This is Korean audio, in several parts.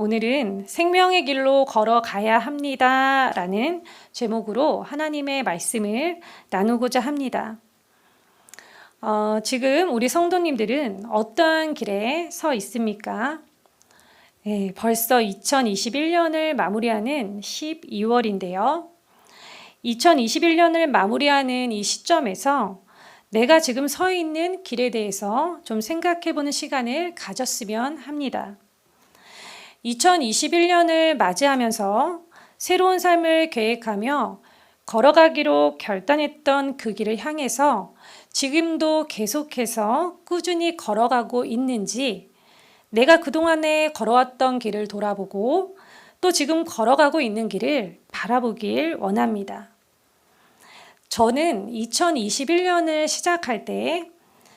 오늘은 생명의 길로 걸어가야 합니다 라는 제목으로 하나님의 말씀을 나누고자 합니다. 지금 우리 성도님들은 어떠한 길에 서 있습니까? 벌써 2021년을 마무리하는 12월인데요. 2021년을 마무리하는 이 시점에서 내가 지금 서 있는 길에 대해서 좀 생각해보는 시간을 가졌으면 합니다. 2021년을 맞이하면서 새로운 삶을 계획하며 걸어가기로 결단했던 그 길을 향해서 지금도 계속해서 꾸준히 걸어가고 있는지, 내가 그동안에 걸어왔던 길을 돌아보고 또 지금 걸어가고 있는 길을 바라보길 원합니다. 저는 2021년을 시작할 때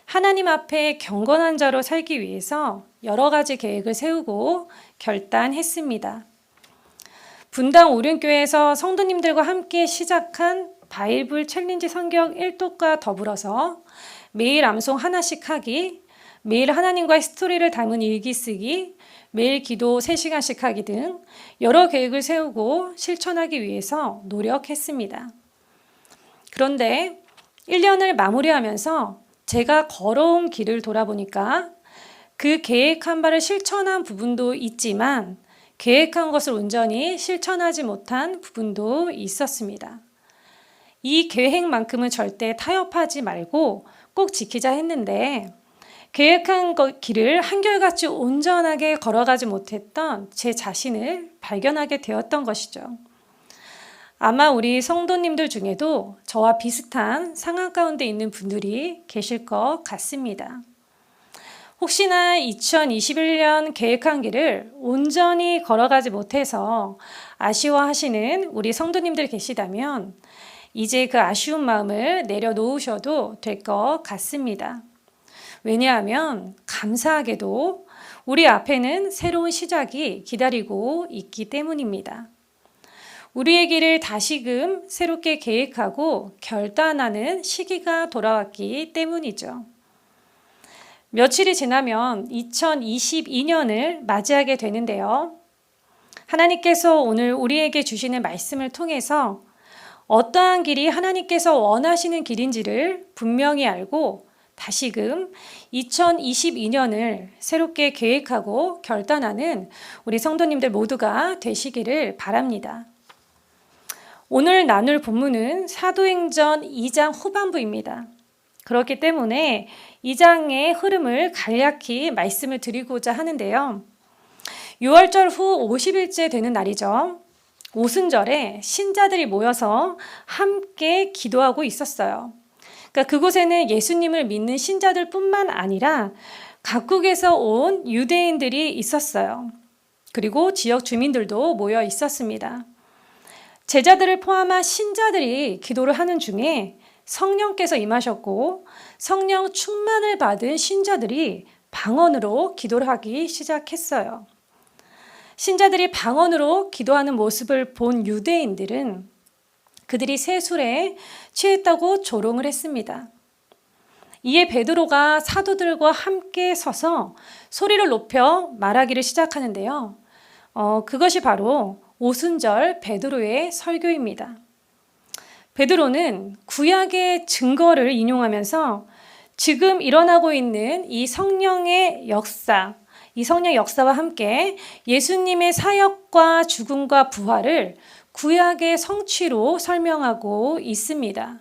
하나님 앞에 경건한 자로 살기 위해서 여러 가지 계획을 세우고 결단했습니다. 분당 오륜교회에서 성도님들과 함께 시작한 바이블 챌린지 성경 1독과 더불어서 매일 암송 하나씩 하기, 매일 하나님과의 스토리를 담은 일기 쓰기, 매일 기도 3시간씩 하기 등 여러 계획을 세우고 실천하기 위해서 노력했습니다. 그런데 1년을 마무리하면서 제가 걸어온 길을 돌아보니까 그 계획한 바를 실천한 부분도 있지만 계획한 것을 온전히 실천하지 못한 부분도 있었습니다. 이 계획만큼은 절대 타협하지 말고 꼭 지키자 했는데 계획한 길을 한결같이 온전하게 걸어가지 못했던 제 자신을 발견하게 되었던 것이죠. 아마 우리 성도님들 중에도 저와 비슷한 상황 가운데 있는 분들이 계실 것 같습니다. 혹시나 2021년 계획한 길을 온전히 걸어가지 못해서 아쉬워하시는 우리 성도님들 계시다면 이제 그 아쉬운 마음을 내려놓으셔도 될 것 같습니다. 왜냐하면 감사하게도 우리 앞에는 새로운 시작이 기다리고 있기 때문입니다. 우리의 길을 다시금 새롭게 계획하고 결단하는 시기가 돌아왔기 때문이죠. 며칠이 지나면 2022년을 맞이하게 되는데요. 하나님께서 오늘 우리에게 주시는 말씀을 통해서 어떠한 길이 하나님께서 원하시는 길인지를 분명히 알고 다시금 2022년을 새롭게 계획하고 결단하는 우리 성도님들 모두가 되시기를 바랍니다. 오늘 나눌 본문은 사도행전 2장 후반부입니다. 그렇기 때문에 2장의 흐름을 간략히 말씀을 드리고자 하는데요. 6월절 후 50일째 되는 날이죠. 오순절에 신자들이 모여서 함께 기도하고 있었어요. 그러니까 그곳에는 예수님을 믿는 신자들 뿐만 아니라 각국에서 온 유대인들이 있었어요. 그리고 지역 주민들도 모여 있었습니다. 제자들을 포함한 신자들이 기도를 하는 중에 성령께서 임하셨고 성령 충만을 받은 신자들이 방언으로 기도를 하기 시작했어요. 신자들이 방언으로 기도하는 모습을 본 유대인들은 그들이 세술에 취했다고 조롱을 했습니다. 이에 베드로가 사도들과 함께 서서 소리를 높여 말하기를 시작하는데요. 그것이 바로 오순절 베드로의 설교입니다. 베드로는 구약의 증거를 인용하면서 지금 일어나고 있는 이 성령의 역사, 이 성령 역사와 함께 예수님의 사역과 죽음과 부활을 구약의 성취로 설명하고 있습니다.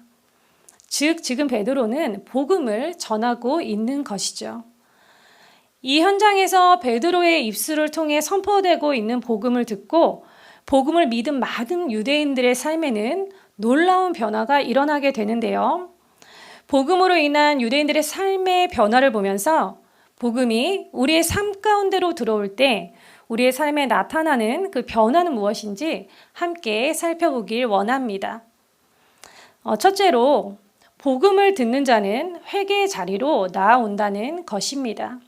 즉, 지금 베드로는 복음을 전하고 있는 것이죠. 이 현장에서 베드로의 입술을 통해 선포되고 있는 복음을 듣고 복음을 믿은 많은 유대인들의 삶에는 놀라운 변화가 일어나게 되는데요. 복음으로 인한 유대인들의 삶의 변화를 보면서 복음이 우리의 삶 가운데로 들어올 때 우리의 삶에 나타나는 그 변화는 무엇인지 함께 살펴보길 원합니다. 첫째로 복음을 듣는 자는 회개의 자리로 나아온다는 것입니다.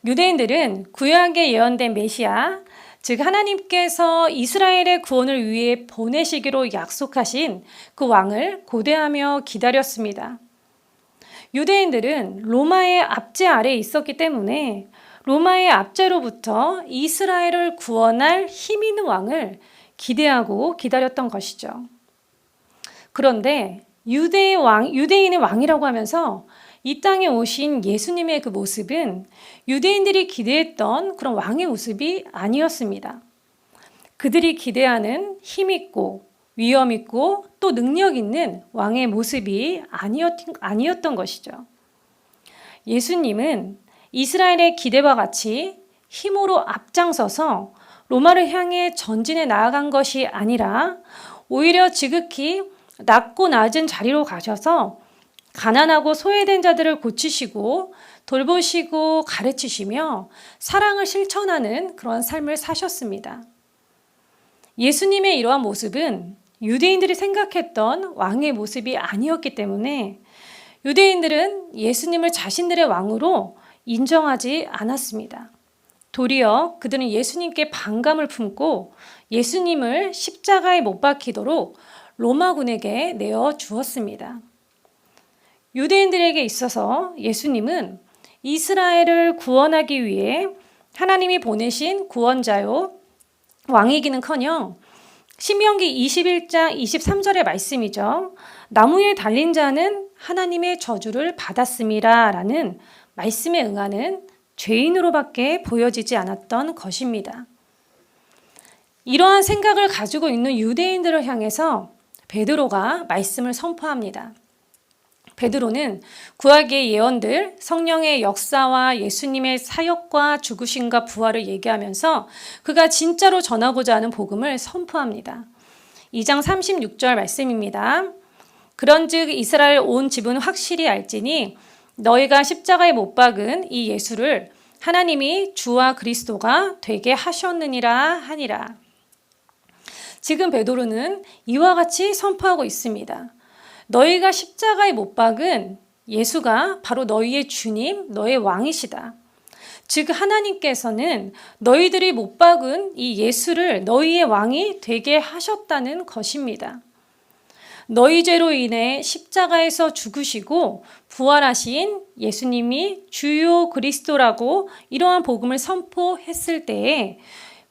유대인들은 구약에 예언된 메시아, 즉 하나님께서 이스라엘의 구원을 위해 보내시기로 약속하신 그 왕을 고대하며 기다렸습니다. 유대인들은 로마의 압제 아래에 있었기 때문에 로마의 압제로부터 이스라엘을 구원할 힘 있는 왕을 기대하고 기다렸던 것이죠. 그런데 유대인의 왕이라고 하면서 이 땅에 오신 예수님의 그 모습은 유대인들이 기대했던 그런 왕의 모습이 아니었습니다. 그들이 기대하는 힘 있고 위엄 있고 또 능력 있는 왕의 모습이 아니었던 것이죠. 예수님은 이스라엘의 기대와 같이 힘으로 앞장서서 로마를 향해 전진해 나아간 것이 아니라 오히려 지극히 낮고 낮은 자리로 가셔서 가난하고 소외된 자들을 고치시고 돌보시고 가르치시며 사랑을 실천하는 그런 삶을 사셨습니다. 예수님의 이러한 모습은 유대인들이 생각했던 왕의 모습이 아니었기 때문에 유대인들은 예수님을 자신들의 왕으로 인정하지 않았습니다. 도리어 그들은 예수님께 반감을 품고 예수님을 십자가에 못 박히도록 로마군에게 내어 주었습니다. 유대인들에게 있어서 예수님은 이스라엘을 구원하기 위해 하나님이 보내신 구원자요 왕이기는커녕 신명기 21장 23절의 말씀이죠. 나무에 달린 자는 하나님의 저주를 받았음이라 라는 말씀에 응하는 죄인으로밖에 보여지지 않았던 것입니다. 이러한 생각을 가지고 있는 유대인들을 향해서 베드로가 말씀을 선포합니다. 베드로는 구약의 예언들, 성령의 역사와 예수님의 사역과 죽으심과 부활을 얘기하면서 그가 진짜로 전하고자 하는 복음을 선포합니다. 2장 36절 말씀입니다. 그런즉 이스라엘 온 집은 확실히 알지니 너희가 십자가에 못 박은 이 예수를 하나님이 주와 그리스도가 되게 하셨느니라 하니라. 지금 베드로는 이와 같이 선포하고 있습니다. 너희가 십자가에 못 박은 예수가 바로 너희의 주님, 너의 왕이시다. 즉 하나님께서는 너희들이 못 박은 이 예수를 너희의 왕이 되게 하셨다는 것입니다. 너희 죄로 인해 십자가에서 죽으시고 부활하신 예수님이 주요 그리스도라고 이러한 복음을 선포했을 때에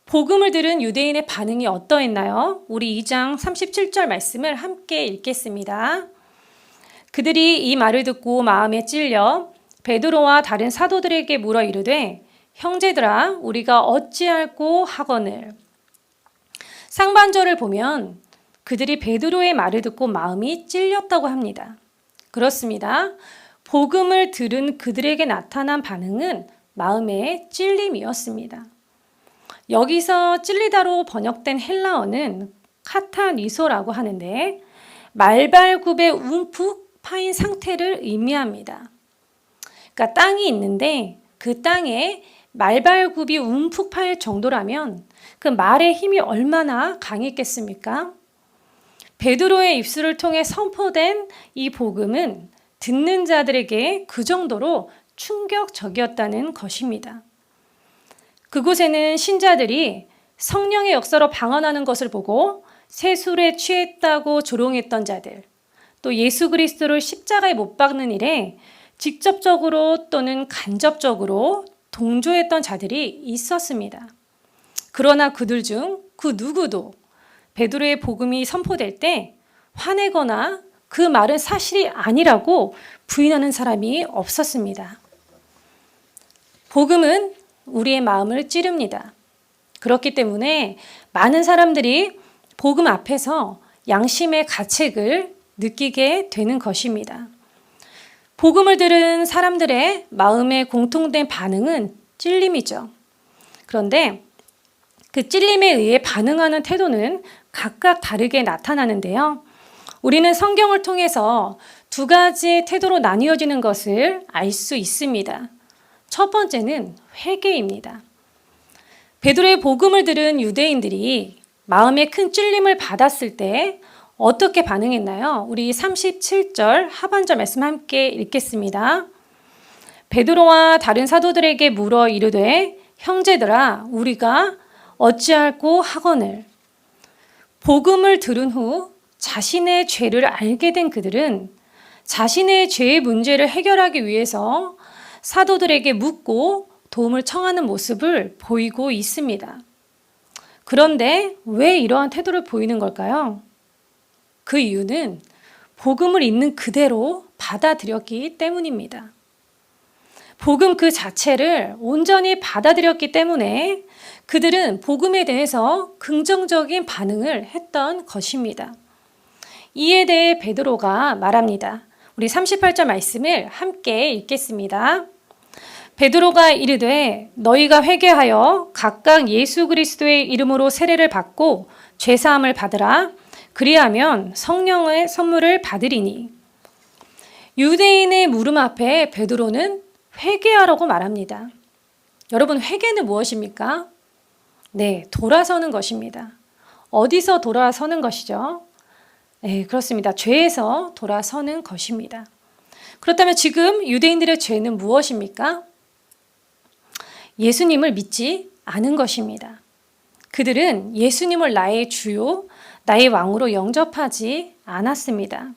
복음을 들은 유대인의 반응이 어떠했나요? 우리 2장 37절 말씀을 함께 읽겠습니다. 그들이 이 말을 듣고 마음에 찔려 베드로와 다른 사도들에게 물어 이르되 형제들아 우리가 어찌할꼬 하거늘. 상반절을 보면 그들이 베드로의 말을 듣고 마음이 찔렸다고 합니다. 그렇습니다. 복음을 들은 그들에게 나타난 반응은 마음의 찔림이었습니다. 여기서 찔리다로 번역된 헬라어는 카타니소라고 하는데 말발굽에 움푹 파인 상태를 의미합니다. 그러니까 땅이 있는데 그 땅에 말발굽이 움푹 파일 정도라면 그 말의 힘이 얼마나 강했겠습니까? 베드로의 입술을 통해 선포된 이 복음은 듣는 자들에게 그 정도로 충격적이었다는 것입니다. 그곳에는 신자들이 성령의 역사로 방언하는 것을 보고 세술에 취했다고 조롱했던 자들, 또 예수 그리스도를 십자가에 못 박는 일에 직접적으로 또는 간접적으로 동조했던 자들이 있었습니다. 그러나 그들 중 그 누구도 베드로의 복음이 선포될 때 화내거나 그 말은 사실이 아니라고 부인하는 사람이 없었습니다. 복음은 우리의 마음을 찌릅니다. 그렇기 때문에 많은 사람들이 복음 앞에서 양심의 가책을 느끼게 되는 것입니다. 복음을 들은 사람들의 마음에 공통된 반응은 찔림이죠. 그런데 그 찔림에 의해 반응하는 태도는 각각 다르게 나타나는데요. 우리는 성경을 통해서 두 가지의 태도로 나뉘어지는 것을 알 수 있습니다. 첫 번째는 회개입니다. 베드로의 복음을 들은 유대인들이 마음에 큰 찔림을 받았을 때 어떻게 반응했나요? 우리 37절 하반절 말씀 함께 읽겠습니다. 베드로와 다른 사도들에게 물어 이르되 형제들아 우리가 어찌할꼬 하거늘. 복음을 들은 후 자신의 죄를 알게 된 그들은 자신의 죄의 문제를 해결하기 위해서 사도들에게 묻고 도움을 청하는 모습을 보이고 있습니다. 그런데 왜 이러한 태도를 보이는 걸까요? 그 이유는 복음을 있는 그대로 받아들였기 때문입니다. 복음 그 자체를 온전히 받아들였기 때문에 그들은 복음에 대해서 긍정적인 반응을 했던 것입니다. 이에 대해 베드로가 말합니다. 우리 38절 말씀을 함께 읽겠습니다. 베드로가 이르되 너희가 회개하여 각각 예수 그리스도의 이름으로 세례를 받고 죄사함을 받으라. 그리하면 성령의 선물을 받으리니. 유대인의 물음 앞에 베드로는 회개하라고 말합니다. 여러분, 회개는 무엇입니까? 네, 돌아서는 것입니다. 어디서 돌아서는 것이죠? 네, 그렇습니다. 죄에서 돌아서는 것입니다. 그렇다면 지금 유대인들의 죄는 무엇입니까? 예수님을 믿지 않은 것입니다. 그들은 예수님을 나의 주요, 나의 왕으로 영접하지 않았습니다.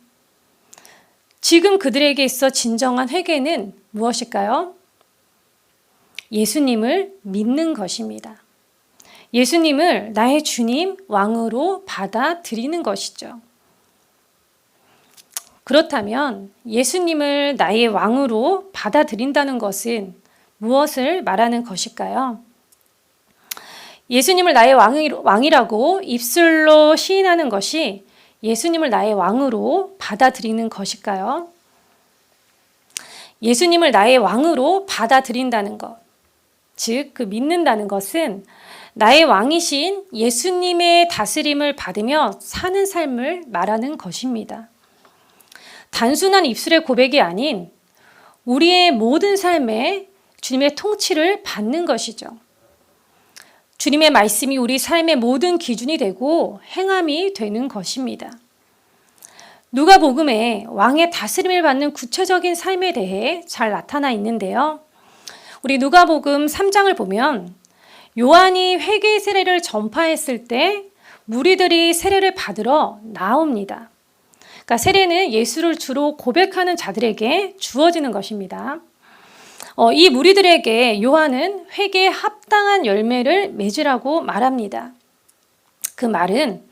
지금 그들에게 있어 진정한 회개는 무엇일까요? 예수님을 믿는 것입니다. 예수님을 나의 주님, 왕으로 받아들이는 것이죠. 그렇다면 예수님을 나의 왕으로 받아들인다는 것은 무엇을 말하는 것일까요? 예수님을 나의 왕이라고 입술로 시인하는 것이 예수님을 나의 왕으로 받아들이는 것일까요? 예수님을 나의 왕으로 받아들인다는 것, 즉 그 믿는다는 것은 나의 왕이신 예수님의 다스림을 받으며 사는 삶을 말하는 것입니다. 단순한 입술의 고백이 아닌 우리의 모든 삶에 주님의 통치를 받는 것이죠. 주님의 말씀이 우리 삶의 모든 기준이 되고 행함이 되는 것입니다. 누가복음에 왕의 다스림을 받는 구체적인 삶에 대해 잘 나타나 있는데요. 우리 누가복음 3장을 보면 요한이 회개 세례를 전파했을 때 무리들이 세례를 받으러 나옵니다. 그러니까 세례는 예수를 주로 고백하는 자들에게 주어지는 것입니다. 이 무리들에게 요한은 회개에 합당한 열매를 맺으라고 말합니다. 그 말은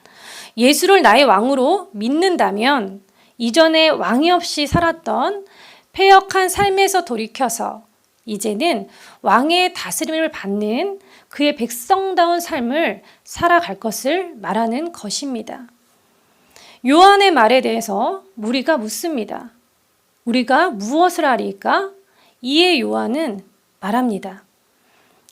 예수를 나의 왕으로 믿는다면 이전에 왕이 없이 살았던 패역한 삶에서 돌이켜서 이제는 왕의 다스림을 받는 그의 백성다운 삶을 살아갈 것을 말하는 것입니다. 요한의 말에 대해서 무리가 묻습니다. 우리가 무엇을 하리까? 이에 요한은 말합니다.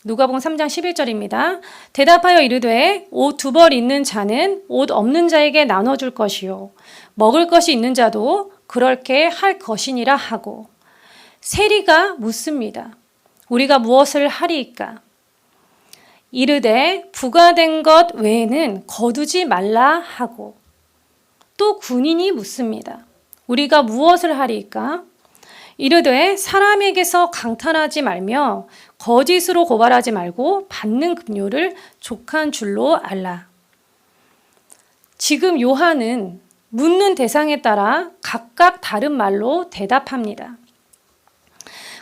누가복음 3장 11절입니다. 대답하여 이르되 옷 2벌 있는 자는 옷 없는 자에게 나눠줄 것이요 먹을 것이 있는 자도 그렇게 할 것이니라 하고 세리가 묻습니다. 우리가 무엇을 하리이까? 이르되 부과된 것 외에는 거두지 말라 하고 또 군인이 묻습니다. 우리가 무엇을 하리이까? 이르되 사람에게서 강탈하지 말며 거짓으로 고발하지 말고 받는 급료를 족한 줄로 알라. 지금 요한은 묻는 대상에 따라 각각 다른 말로 대답합니다.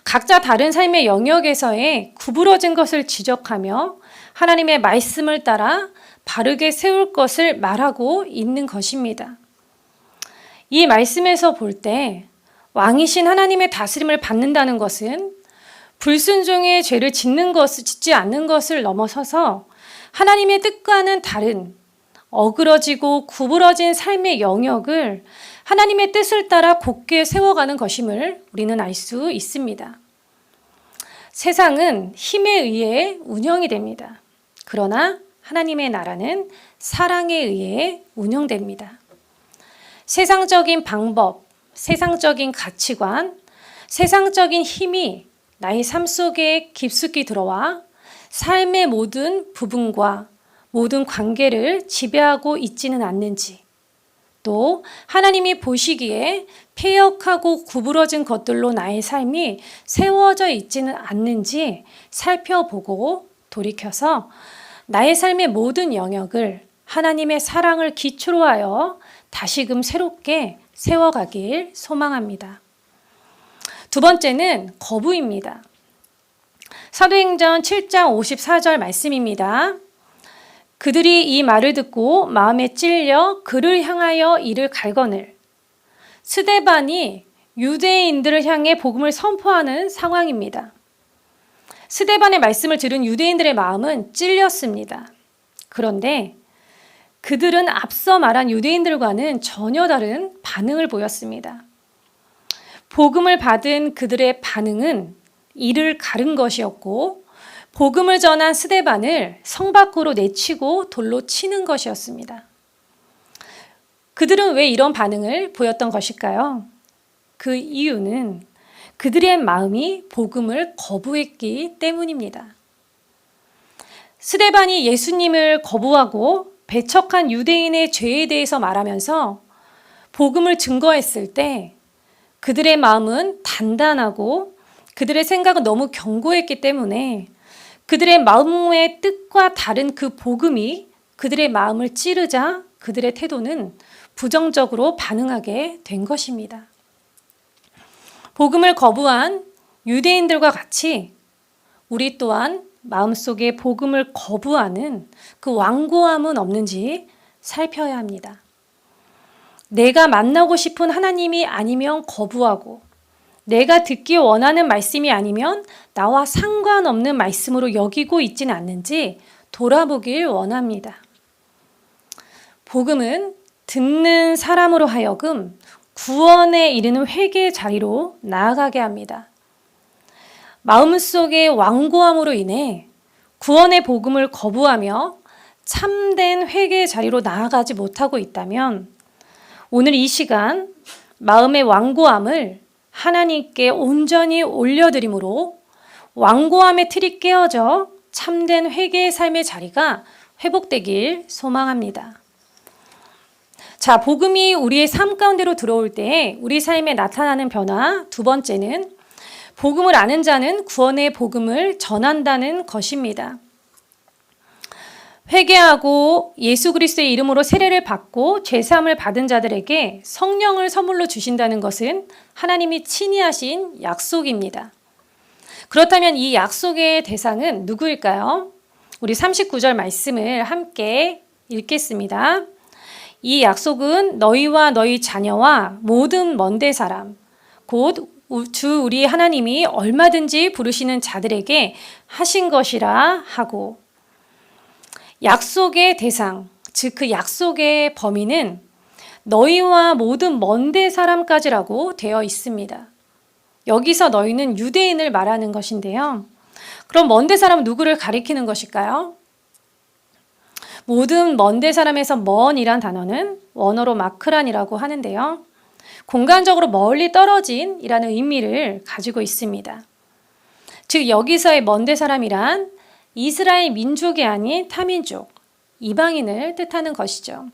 각자 다른 삶의 영역에서의 구부러진 것을 지적하며 하나님의 말씀을 따라 바르게 세울 것을 말하고 있는 것입니다. 이 말씀에서 볼 때 왕이신 하나님의 다스림을 받는다는 것은 불순종의 죄를 짓지 않는 것을 넘어서서 하나님의 뜻과는 다른 어그러지고 구부러진 삶의 영역을 하나님의 뜻을 따라 곧게 세워가는 것임을 우리는 알 수 있습니다. 세상은 힘에 의해 운영이 됩니다. 그러나 하나님의 나라는 사랑에 의해 운영됩니다. 세상적인 방법, 세상적인 가치관, 세상적인 힘이 나의 삶 속에 깊숙이 들어와 삶의 모든 부분과 모든 관계를 지배하고 있지는 않는지, 또 하나님이 보시기에 패역하고 구부러진 것들로 나의 삶이 세워져 있지는 않는지 살펴보고 돌이켜서 나의 삶의 모든 영역을 하나님의 사랑을 기초로 하여 다시금 새롭게 세워가길 소망합니다. 두 번째는 거부입니다. 사도행전 7장 54절 말씀입니다. 그들이 이 말을 듣고 마음에 찔려 그를 향하여 이를 갈거늘. 스데반이 유대인들을 향해 복음을 선포하는 상황입니다. 스데반의 말씀을 들은 유대인들의 마음은 찔렸습니다. 그런데 그들은 앞서 말한 유대인들과는 전혀 다른 반응을 보였습니다. 복음을 받은 그들의 반응은 이를 가른 것이었고, 복음을 전한 스데반을 성 밖으로 내치고 돌로 치는 것이었습니다. 그들은 왜 이런 반응을 보였던 것일까요? 그 이유는 그들의 마음이 복음을 거부했기 때문입니다. 스데반이 예수님을 거부하고 배척한 유대인의 죄에 대해서 말하면서 복음을 증거했을 때 그들의 마음은 단단하고 그들의 생각은 너무 견고했기 때문에 그들의 마음의 뜻과 다른 그 복음이 그들의 마음을 찌르자 그들의 태도는 부정적으로 반응하게 된 것입니다. 복음을 거부한 유대인들과 같이 우리 또한 마음속에 복음을 거부하는 그 완고함은 없는지 살펴야 합니다. 내가 만나고 싶은 하나님이 아니면 거부하고, 내가 듣기 원하는 말씀이 아니면 나와 상관없는 말씀으로 여기고 있지는 않는지 돌아보길 원합니다. 복음은 듣는 사람으로 하여금 구원에 이르는 회개의 자리로 나아가게 합니다. 마음속의 완고함으로 인해 구원의 복음을 거부하며 참된 회개의 자리로 나아가지 못하고 있다면 오늘 이 시간 마음의 완고함을 하나님께 온전히 올려드림으로 완고함의 틀이 깨어져 참된 회개의 삶의 자리가 회복되길 소망합니다. 자, 복음이 우리의 삶 가운데로 들어올 때 우리 삶에 나타나는 변화 두 번째는 복음을 아는 자는 구원의 복음을 전한다는 것입니다. 회개하고 예수 그리스도의 이름으로 세례를 받고 죄사함을 받은 자들에게 성령을 선물로 주신다는 것은 하나님이 친히 하신 약속입니다. 그렇다면 이 약속의 대상은 누구일까요? 우리 39절 말씀을 함께 읽겠습니다. 이 약속은 너희와 너희 자녀와 모든 먼데 사람, 곧 주 우리 하나님이 얼마든지 부르시는 자들에게 하신 것이라 하고, 약속의 대상, 즉 그 약속의 범위는 너희와 모든 먼데 사람까지라고 되어 있습니다. 여기서 너희는 유대인을 말하는 것인데요. 그럼 먼데 사람은 누구를 가리키는 것일까요? 모든 먼데 사람에서 먼이란 단어는 원어로 마크란이라고 하는데요. 공간적으로 멀리 떨어진 이라는 의미를 가지고 있습니다. 즉 여기서의 먼데 사람이란 이스라엘 민족이 아닌 타민족, 이방인을 뜻하는 것이죠.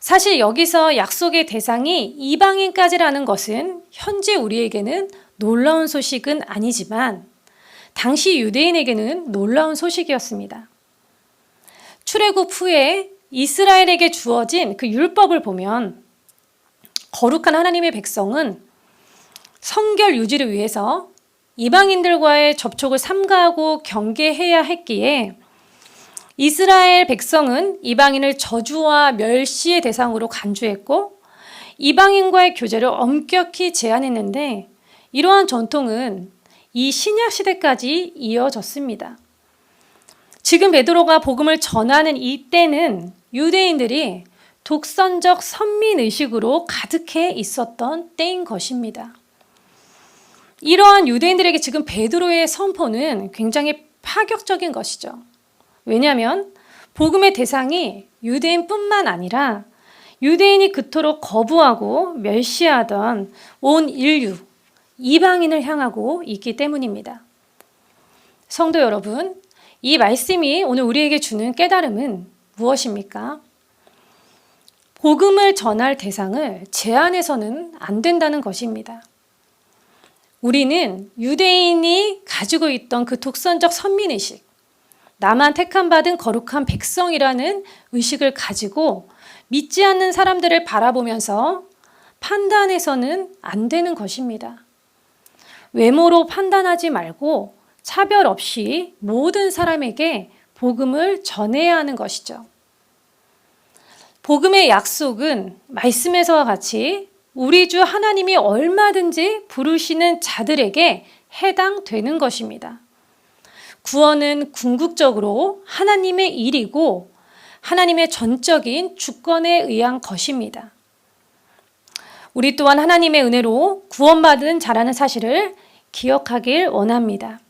사실 여기서 약속의 대상이 이방인까지라는 것은 현재 우리에게는 놀라운 소식은 아니지만 당시 유대인에게는 놀라운 소식이었습니다. 출애굽 후에 이스라엘에게 주어진 그 율법을 보면 거룩한 하나님의 백성은 성결 유지를 위해서 이방인들과의 접촉을 삼가하고 경계해야 했기에 이스라엘 백성은 이방인을 저주와 멸시의 대상으로 간주했고 이방인과의 교제를 엄격히 제한했는데 이러한 전통은 이 신약 시대까지 이어졌습니다. 지금 베드로가 복음을 전하는 이때는 유대인들이 독선적 선민의식으로 가득해 있었던 때인 것입니다. 이러한 유대인들에게 지금 베드로의 선포는 굉장히 파격적인 것이죠. 왜냐하면 복음의 대상이 유대인뿐만 아니라 유대인이 그토록 거부하고 멸시하던 온 인류, 이방인을 향하고 있기 때문입니다. 성도 여러분, 이 말씀이 오늘 우리에게 주는 깨달음은 무엇입니까? 복음을 전할 대상을 제한해서는 안 된다는 것입니다. 우리는 유대인이 가지고 있던 그 독선적 선민의식, 나만 택함받은 거룩한 백성이라는 의식을 가지고 믿지 않는 사람들을 바라보면서 판단해서는 안 되는 것입니다. 외모로 판단하지 말고 차별 없이 모든 사람에게 복음을 전해야 하는 것이죠. 복음의 약속은 말씀에서와 같이 우리 주 하나님이 얼마든지 부르시는 자들에게 해당되는 것입니다. 구원은 궁극적으로 하나님의 일이고 하나님의 전적인 주권에 의한 것입니다. 우리 또한 하나님의 은혜로 구원받은 자라는 사실을 기억하길 원합니다.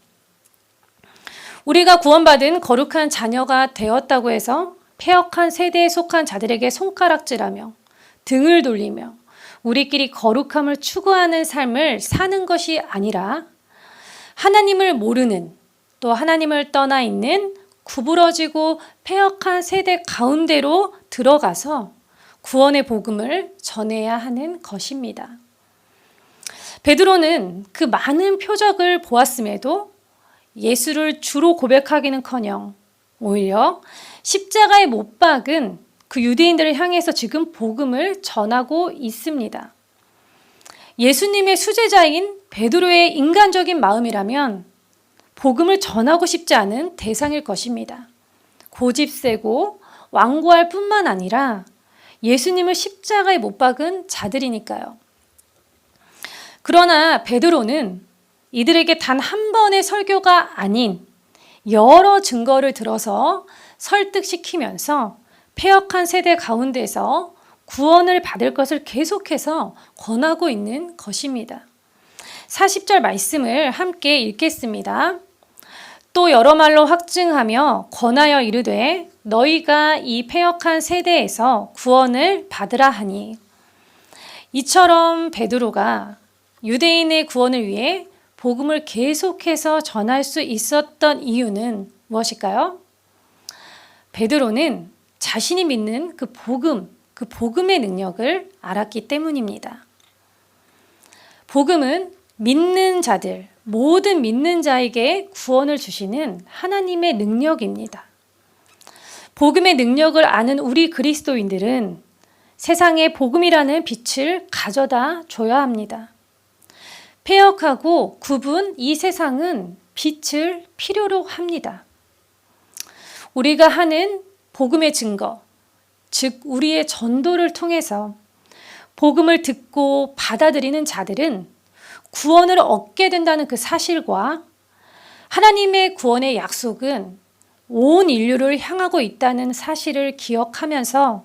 우리가 구원받은 거룩한 자녀가 되었다고 해서 패역한 세대에 속한 자들에게 손가락질하며 등을 돌리며 우리끼리 거룩함을 추구하는 삶을 사는 것이 아니라 하나님을 모르는 또 하나님을 떠나 있는 구부러지고 패역한 세대 가운데로 들어가서 구원의 복음을 전해야 하는 것입니다. 베드로는 그 많은 표적을 보았음에도 예수를 주로 고백하기는커녕 오히려 십자가에 못 박은 그 유대인들을 향해서 지금 복음을 전하고 있습니다. 예수님의 수제자인 베드로의 인간적인 마음이라면 복음을 전하고 싶지 않은 대상일 것입니다. 고집세고 완고할 뿐만 아니라 예수님을 십자가에 못 박은 자들이니까요. 그러나 베드로는 이들에게 단 한 번의 설교가 아닌 여러 증거를 들어서 설득시키면서 패역한 세대 가운데서 구원을 받을 것을 계속해서 권하고 있는 것입니다. 40절 말씀을 함께 읽겠습니다. 또 여러 말로 확증하며 권하여 이르되 너희가 이 패역한 세대에서 구원을 받으라 하니. 이처럼 베드로가 유대인의 구원을 위해 복음을 계속해서 전할 수 있었던 이유는 무엇일까요? 베드로는 자신이 믿는 그 복음의 능력을 알았기 때문입니다. 복음은 믿는 자들, 모든 믿는 자에게 구원을 주시는 하나님의 능력입니다. 복음의 능력을 아는 우리 그리스도인들은 세상에 복음이라는 빛을 가져다 줘야 합니다. 패역하고 굽은 이 세상은 빛을 필요로 합니다. 우리가 하는 복음의 증거, 즉 우리의 전도를 통해서 복음을 듣고 받아들이는 자들은 구원을 얻게 된다는 그 사실과 하나님의 구원의 약속은 온 인류를 향하고 있다는 사실을 기억하면서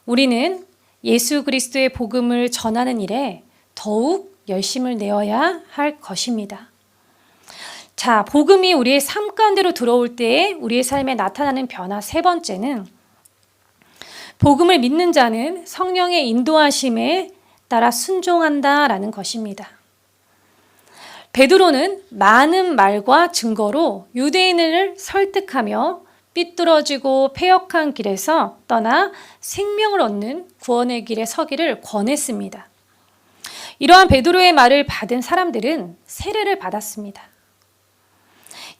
우리는 예수 그리스도의 복음을 전하는 일에 더욱 열심을 내어야 할 것입니다. 자, 복음이 우리의 삶 가운데로 들어올 때에 우리의 삶에 나타나는 변화 세 번째는 복음을 믿는 자는 성령의 인도하심에 따라 순종한다라는 것입니다. 베드로는 많은 말과 증거로 유대인을 설득하며 삐뚤어지고 패역한 길에서 떠나 생명을 얻는 구원의 길에 서기를 권했습니다. 이러한 베드로의 말을 받은 사람들은 세례를 받았습니다.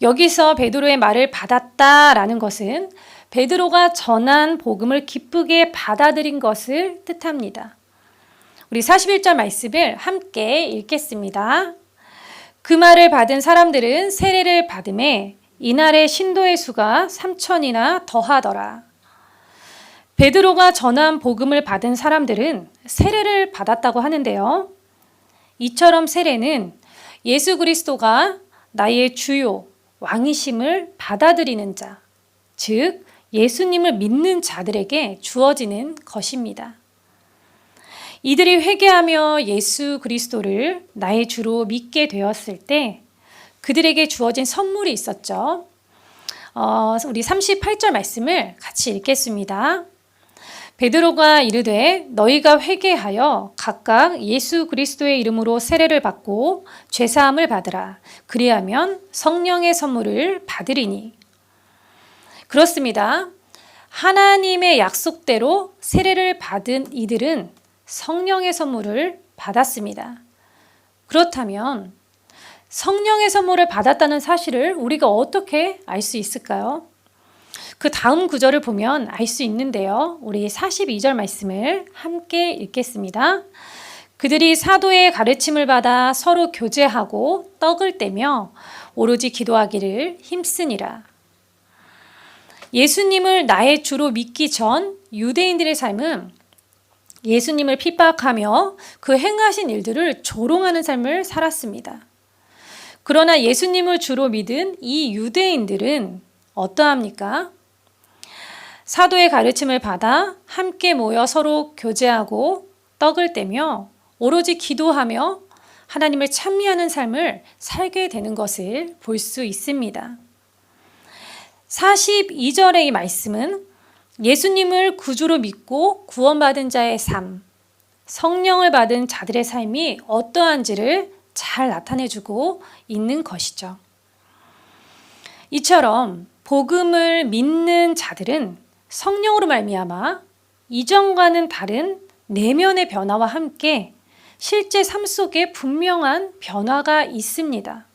여기서 베드로의 말을 받았다라는 것은 베드로가 전한 복음을 기쁘게 받아들인 것을 뜻합니다. 우리 41절 말씀을 함께 읽겠습니다. 그 말을 받은 사람들은 세례를 받음에 이날의 신도의 수가 3,000이나 더하더라. 베드로가 전한 복음을 받은 사람들은 세례를 받았다고 하는데요. 이처럼 세례는 예수 그리스도가 나의 주요 왕이심을 받아들이는 자, 즉 예수님을 믿는 자들에게 주어지는 것입니다. 이들이 회개하며 예수 그리스도를 나의 주로 믿게 되었을 때 그들에게 주어진 선물이 있었죠. 우리 38절 말씀을 같이 읽겠습니다. 베드로가 이르되 너희가 회개하여 각각 예수 그리스도의 이름으로 세례를 받고 죄사함을 받으라. 그리하면 성령의 선물을 받으리니. 그렇습니다. 하나님의 약속대로 세례를 받은 이들은 성령의 선물을 받았습니다. 그렇다면 성령의 선물을 받았다는 사실을 우리가 어떻게 알 수 있을까요? 그 다음 구절을 보면 알 수 있는데요. 우리 42절 말씀을 함께 읽겠습니다. 그들이 사도의 가르침을 받아 서로 교제하고 떡을 떼며 오로지 기도하기를 힘쓰니라. 예수님을 나의 주로 믿기 전 유대인들의 삶은 예수님을 핍박하며 그 행하신 일들을 조롱하는 삶을 살았습니다. 그러나 예수님을 주로 믿은 이 유대인들은 어떠합니까? 사도의 가르침을 받아 함께 모여 서로 교제하고 떡을 떼며 오로지 기도하며 하나님을 찬미하는 삶을 살게 되는 것을 볼 수 있습니다. 42절의 이 말씀은 예수님을 구주로 믿고 구원받은 자의 삶, 성령을 받은 자들의 삶이 어떠한지를 잘 나타내주고 있는 것이죠. 이처럼 복음을 믿는 자들은 성령으로 말미암아 이전과는 다른 내면의 변화와 함께 실제 삶 속에 분명한 변화가 있습니다.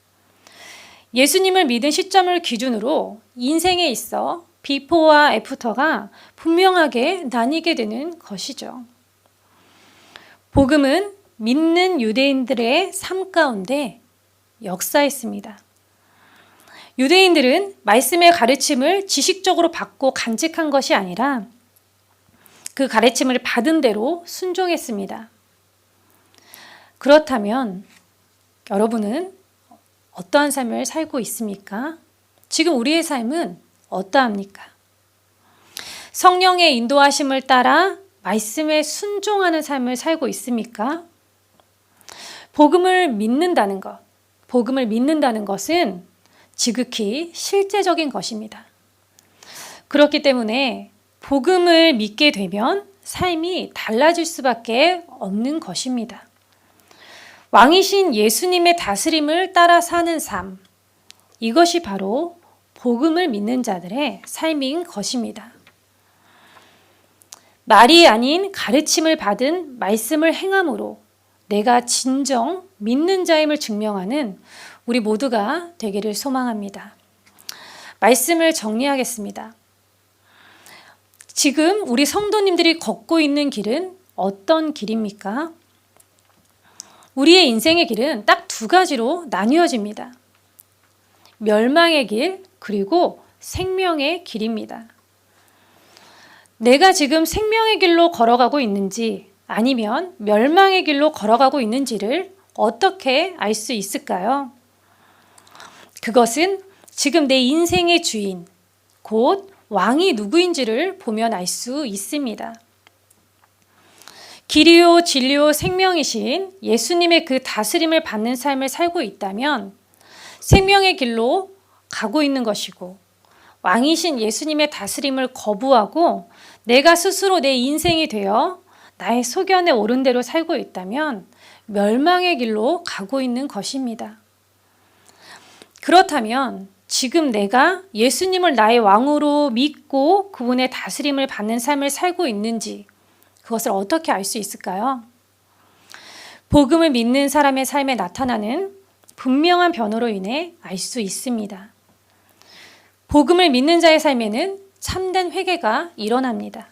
예수님을 믿은 시점을 기준으로 인생에 있어 비포와 애프터가 분명하게 나뉘게 되는 것이죠. 복음은 믿는 유대인들의 삶 가운데 역사했습니다. 유대인들은 말씀의 가르침을 지식적으로 받고 간직한 것이 아니라 그 가르침을 받은 대로 순종했습니다. 그렇다면 여러분은 어떠한 삶을 살고 있습니까? 지금 우리의 삶은 어떠합니까? 성령의 인도하심을 따라 말씀에 순종하는 삶을 살고 있습니까? 복음을 믿는다는 것은 지극히 실제적인 것입니다. 그렇기 때문에 복음을 믿게 되면 삶이 달라질 수밖에 없는 것입니다. 왕이신 예수님의 다스림을 따라 사는 삶, 이것이 바로 복음을 믿는 자들의 삶인 것입니다. 말이 아닌 가르침을 받은 말씀을 행함으로 내가 진정 믿는 자임을 증명하는 우리 모두가 되기를 소망합니다. 말씀을 정리하겠습니다. 지금 우리 성도님들이 걷고 있는 길은 어떤 길입니까? 우리의 인생의 길은 딱 두 가지로 나뉘어집니다. 멸망의 길, 그리고 생명의 길입니다. 내가 지금 생명의 길로 걸어가고 있는지 아니면 멸망의 길로 걸어가고 있는지를 어떻게 알 수 있을까요? 그것은 지금 내 인생의 주인, 곧 왕이 누구인지를 보면 알 수 있습니다. 길이요 진리요 생명이신 예수님의 그 다스림을 받는 삶을 살고 있다면 생명의 길로 가고 있는 것이고, 왕이신 예수님의 다스림을 거부하고 내가 스스로 내 인생이 되어 나의 소견에 옳은 대로 살고 있다면 멸망의 길로 가고 있는 것입니다. 그렇다면 지금 내가 예수님을 나의 왕으로 믿고 그분의 다스림을 받는 삶을 살고 있는지, 그것을 어떻게 알 수 있을까요? 복음을 믿는 사람의 삶에 나타나는 분명한 변화로 인해 알 수 있습니다. 복음을 믿는 자의 삶에는 참된 회개가 일어납니다.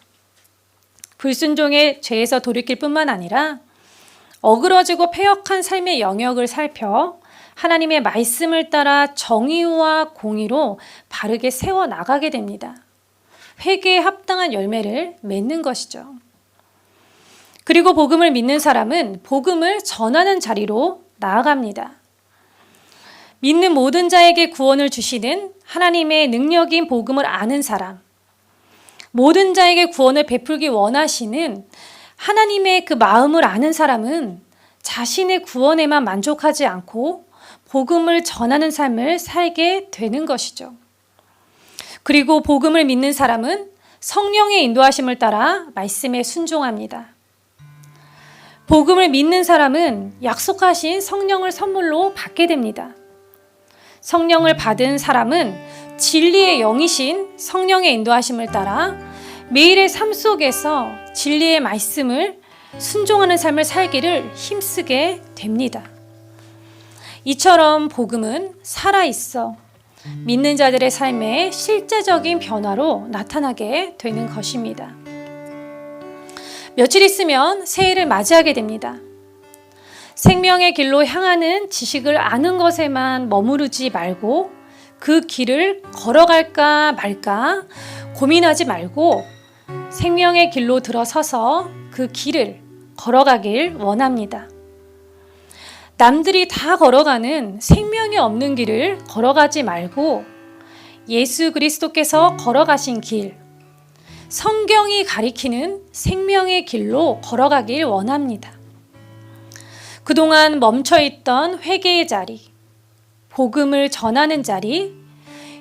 불순종의 죄에서 돌이킬 뿐만 아니라 어그러지고 패역한 삶의 영역을 살펴 하나님의 말씀을 따라 정의와 공의로 바르게 세워나가게 됩니다. 회개에 합당한 열매를 맺는 것이죠. 그리고 복음을 믿는 사람은 복음을 전하는 자리로 나아갑니다. 믿는 모든 자에게 구원을 주시는 하나님의 능력인 복음을 아는 사람, 모든 자에게 구원을 베풀기 원하시는 하나님의 그 마음을 아는 사람은 자신의 구원에만 만족하지 않고 복음을 전하는 삶을 살게 되는 것이죠. 그리고 복음을 믿는 사람은 성령의 인도하심을 따라 말씀에 순종합니다. 복음을 믿는 사람은 약속하신 성령을 선물로 받게 됩니다. 성령을 받은 사람은 진리의 영이신 성령의 인도하심을 따라 매일의 삶 속에서 진리의 말씀을 순종하는 삶을 살기를 힘쓰게 됩니다. 이처럼 복음은 살아있어 믿는 자들의 삶에 실제적인 변화로 나타나게 되는 것입니다. 며칠 있으면 새해를 맞이하게 됩니다. 생명의 길로 향하는 지식을 아는 것에만 머무르지 말고 그 길을 걸어갈까 말까 고민하지 말고 생명의 길로 들어서서 그 길을 걸어가길 원합니다. 남들이 다 걸어가는 생명이 없는 길을 걸어가지 말고 예수 그리스도께서 걸어가신 길, 성경이 가리키는 생명의 길로 걸어가길 원합니다. 그동안 멈춰있던 회개의 자리, 복음을 전하는 자리,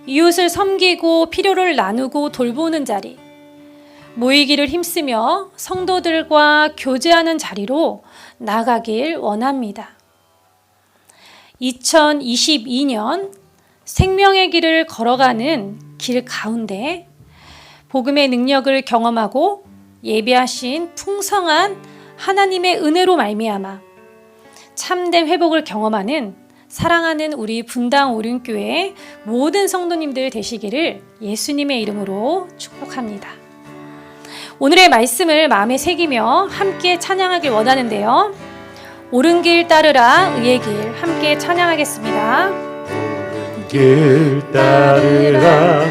이웃을 섬기고 필요를 나누고 돌보는 자리, 모이기를 힘쓰며 성도들과 교제하는 자리로 나가길 원합니다. 2022년 생명의 길을 걸어가는 길 가운데 복음의 능력을 경험하고 예비하신 풍성한 하나님의 은혜로 말미암아 참된 회복을 경험하는 사랑하는 우리 분당 오륜교회 모든 성도님들 되시기를 예수님의 이름으로 축복합니다. 오늘의 말씀을 마음에 새기며 함께 찬양하길 원하는데요. 옳은 길 따르라 의의 길 함께 찬양하겠습니다. 길 따르라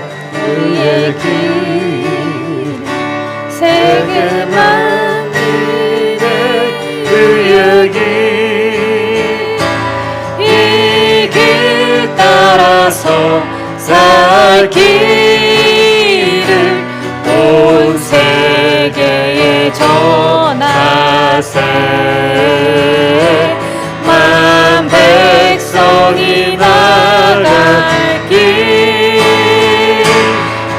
의의 길 세계 만민의 의의 길 이 길 따라서 살 길을 온 세계에 전하세 만 백성이 나갈 길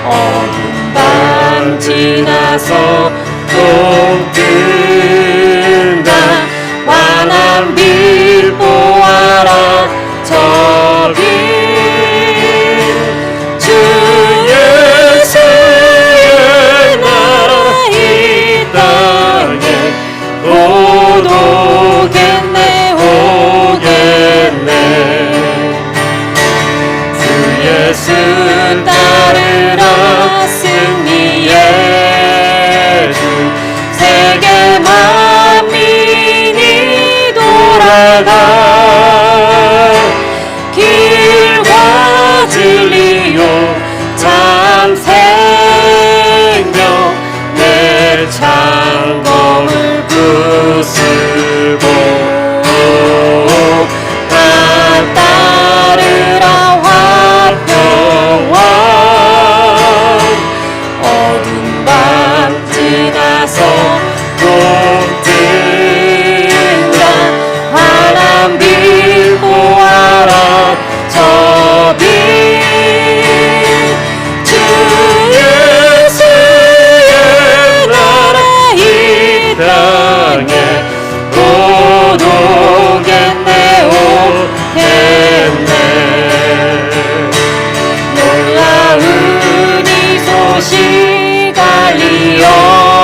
어두운 밤 지나서 또 뜬다 환한 빛 보아라 저 빛 주 예수의 나라 이 땅에 곧 오겠네 오겠네 주 예수 따르라 승리의 주 세계 만민이 돌아가 길과 진리요 참 생명 내 창검을 부수고 다 따르라 화평왕 어두운 밤 지나서 또 뜬다 환한 빛 보아라 저 빛 주 예수의 나라 이 땅에 곧 오겠네 오겠네 놀라운 이 소식 알리어라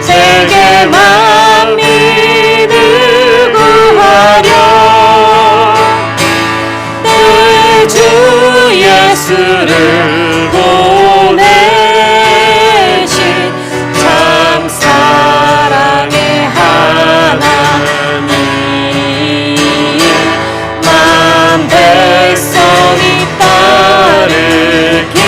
세계 만민을 구하려 내 주 예수를 보내신 참 사랑의 하나님 만 백성이 따를 길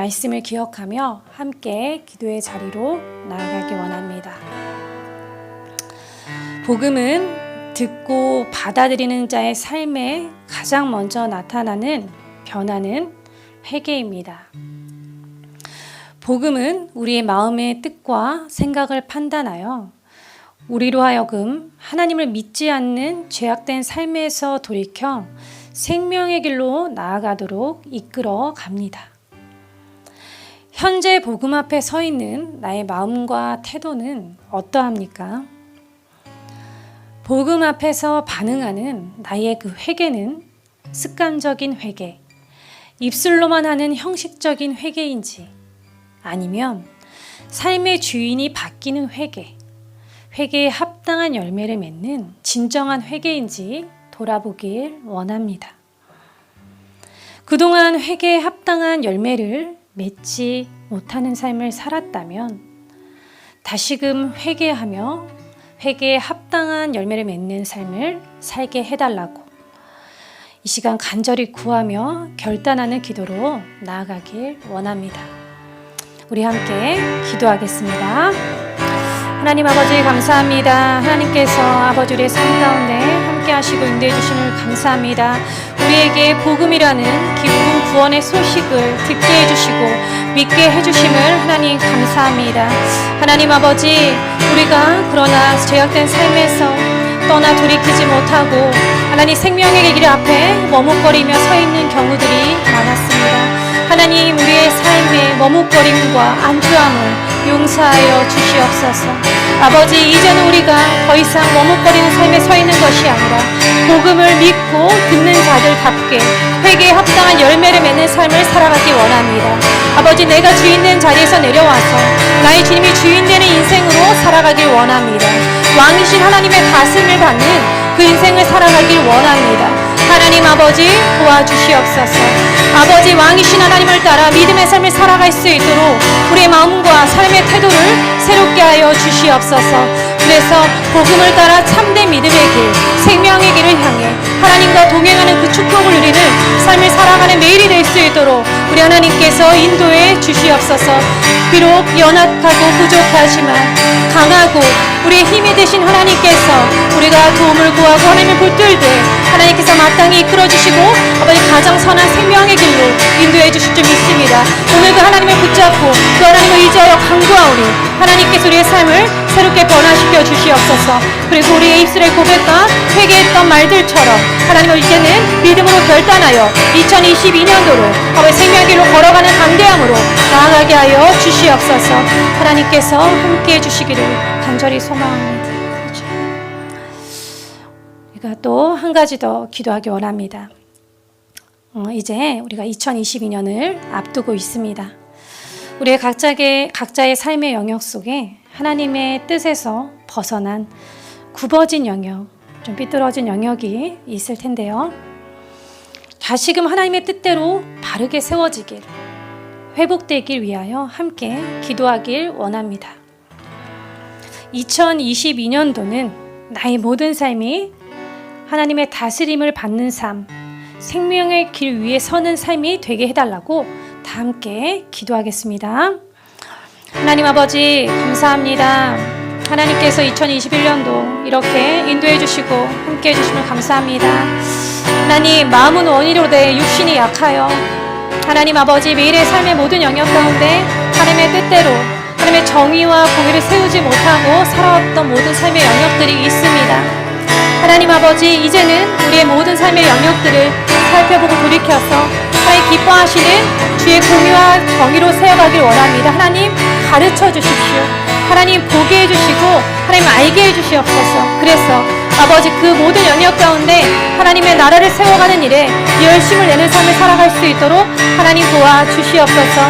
말씀을 기억하며 함께 기도의 자리로 나아가기 원합니다. 복음은 듣고 받아들이는 자의 삶에 가장 먼저 나타나는 변화는 회개입니다. 복음은 우리의 마음의 뜻과 생각을 판단하여 우리로 하여금 하나님을 믿지 않는 죄악된 삶에서 돌이켜 생명의 길로 나아가도록 이끌어 갑니다. 현재 복음 앞에 서 있는 나의 마음과 태도는 어떠합니까? 복음 앞에서 반응하는 나의 그 회개는 습관적인 회개, 입술로만 하는 형식적인 회개인지 아니면 삶의 주인이 바뀌는 회개, 회개에 합당한 열매를 맺는 진정한 회개인지 돌아보길 원합니다. 그동안 회개에 합당한 열매를 맺지 못하는 삶을 살았다면 다시금 회개하며 회개에 합당한 열매를 맺는 삶을 살게 해달라고 이 시간 간절히 구하며 결단하는 기도로 나아가길 원합니다. 우리 함께 기도하겠습니다. 하나님 아버지 감사합니다. 하나님께서 아버지 우리의 삶 가운데 함께 하시고 인도해 주심을 감사합니다. 우리에게 복음이라는 기쁜 구원의 소식을 듣게 해주시고 믿게 해주심을 하나님 감사합니다. 하나님 아버지 우리가 그러나 죄악된 삶에서 떠나 돌이키지 못하고 하나님 생명의 길 앞에 머뭇거리며 서 있는 경우들이 많았습니다. 하나님 우리의 삶의 머뭇거림과 안주함을 용서하여 주시옵소서. 아버지 이제는 우리가 더 이상 머뭇거리는 삶에 서 있는 것이 아니라 복음을 믿고 듣는 자들답게 회개에 합당한 열매를 맺는 삶을 살아가기 원합니다. 아버지 내가 주인된 자리에서 내려와서 나의 주님이 주인되는 인생으로 살아가길 원합니다. 왕이신 하나님의 다스림을 받는 그 인생을 살아가길 원합니다. 하나님 아버지 도와주시옵소서. 아버지 왕이신 하나님을 따라 믿음의 삶을 살아갈 수 있도록 우리의 마음과 삶의 태도를 새롭게 하여 주시옵소서. 그래서 복음을 따라 참된 믿음의 길, 생명의 길을 향해 하나님과 동행하는 그 축복을 누리는 삶을 살아가는 매일이 될 수 있도록 우리 하나님께서 인도해 주시옵소서. 비록 연약하고 부족하지만 강하고 우리의 힘이 되신 하나님께서 우리가 도움을 구하고 하나님을 붙들 때 하나님께서 마땅히 이끌어주시고 아버지 가장 선한 생명의 길로 인도해 주실 줄 믿습니다. 오늘 그 하나님을 붙잡고 그 하나님을 의지하여 강구하오니 하나님께서 우리의 삶을 새롭게 변화시켜 주시옵소서. 그리고 우리의 입술의 고백과 회개했던 말들처럼 하나님을 이제는 믿음으로 결단하여 2022년도를 아버지 생명의 길로 걸어가는 강대함으로 나아가게 하여 주시옵소서. 하나님께서 함께해 주시기를 간절히 소망합니다. 우리가 또 한 가지 더 기도하기 원합니다. 이제 우리가 2022년을 앞두고 있습니다. 우리의 각자의 삶의 영역 속에 하나님의 뜻에서 벗어난 굽어진 영역, 좀 삐뚤어진 영역이 있을 텐데요. 다시금 하나님의 뜻대로 바르게 세워지길, 회복되길 위하여 함께 기도하길 원합니다. 2022년도는 나의 모든 삶이 하나님의 다스림을 받는 삶, 생명의 길 위에 서는 삶이 되게 해달라고 다 함께 기도하겠습니다. 하나님 아버지 감사합니다. 하나님께서 2021년도 이렇게 인도해 주시고 함께 해 주심을 감사합니다. 하나님 마음은 원이로되 육신이 약하여 하나님 아버지 매일의 삶의 모든 영역 가운데 하나님의 뜻대로 하나님의 정의와 공의를 세우지 못하고 살아왔던 모든 삶의 영역들이 있습니다. 하나님 아버지 이제는 우리의 모든 삶의 영역들을 살펴보고 돌이켜서 하나님 기뻐하시는 주의 공의와 정의로 세워가길 원합니다. 하나님 가르쳐 주십시오. 하나님 보게 해주시고 하나님 알게 해주시옵소서. 그래서 아버지 그 모든 영역 가운데 하나님의 나라를 세워가는 일에 열심을 내는 삶을 살아갈 수 있도록 하나님 도와주시옵소서.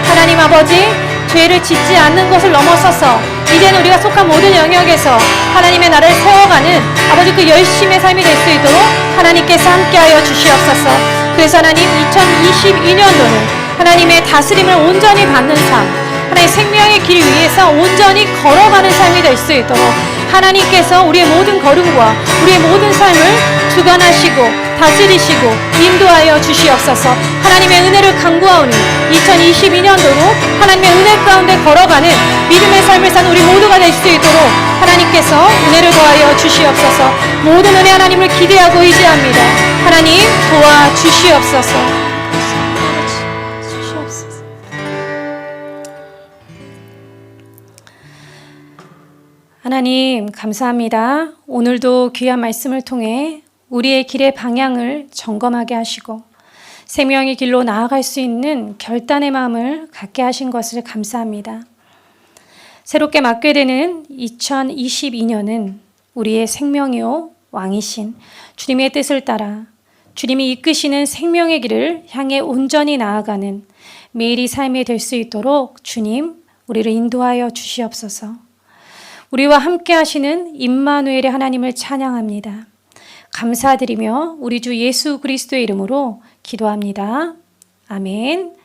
하나님 아버지 죄를 짓지 않는 것을 넘어서서 이제는 우리가 속한 모든 영역에서 하나님의 나라를 세워가는 아버지 그 열심의 삶이 될 수 있도록 하나님께서 함께하여 주시옵소서. 그래서 하나님 2022년도는 하나님의 다스림을 온전히 받는 삶, 하나님의 생명의 길 위에서 온전히 걸어가는 삶이 될 수 있도록 하나님께서 우리의 모든 걸음과 우리의 모든 삶을 주관하시고 다스리시고 인도하여 주시옵소서. 하나님의 은혜를 간구하오니 2022년도로 하나님의 은혜 가운데 걸어가는 믿음의 삶을 사는 우리 모두가 될 수 있도록 하나님께서 은혜를 더하여 주시옵소서. 모든 은혜 하나님을 기대하고 의지합니다. 하나님 도와주시옵소서. 하나님 감사합니다. 오늘도 귀한 말씀을 통해 우리의 길의 방향을 점검하게 하시고 생명의 길로 나아갈 수 있는 결단의 마음을 갖게 하신 것을 감사합니다. 새롭게 맞게 되는 2022년은 우리의 생명이요 왕이신 주님의 뜻을 따라 주님이 이끄시는 생명의 길을 향해 온전히 나아가는 매일이 삶이 될 수 있도록 주님 우리를 인도하여 주시옵소서. 우리와 함께 하시는 임마누엘의 하나님을 찬양합니다. 감사드리며 우리 주 예수 그리스도의 이름으로 기도합니다. 아멘.